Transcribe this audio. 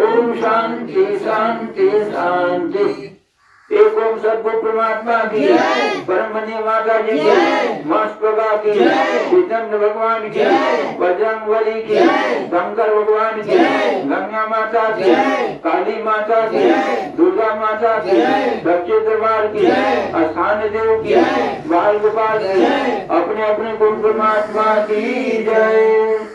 ओम शांति शांति शांति। एक ओम सद्गुरु परमात्मा की जय, ब्रह्मणी माता जी की जय, मास्प्रभा की जय, चैतन्य भगवान की जय, बजरंगबली की जय, शंकर भगवान की जय, गंगा माता की जय, काली माता की जय, दुर्गा माता की जय, सच्चे दरबार की जय, स्थान देव की जय, बाल गोपाल की जय, अपने अपने गुरु परमात्मा की जय।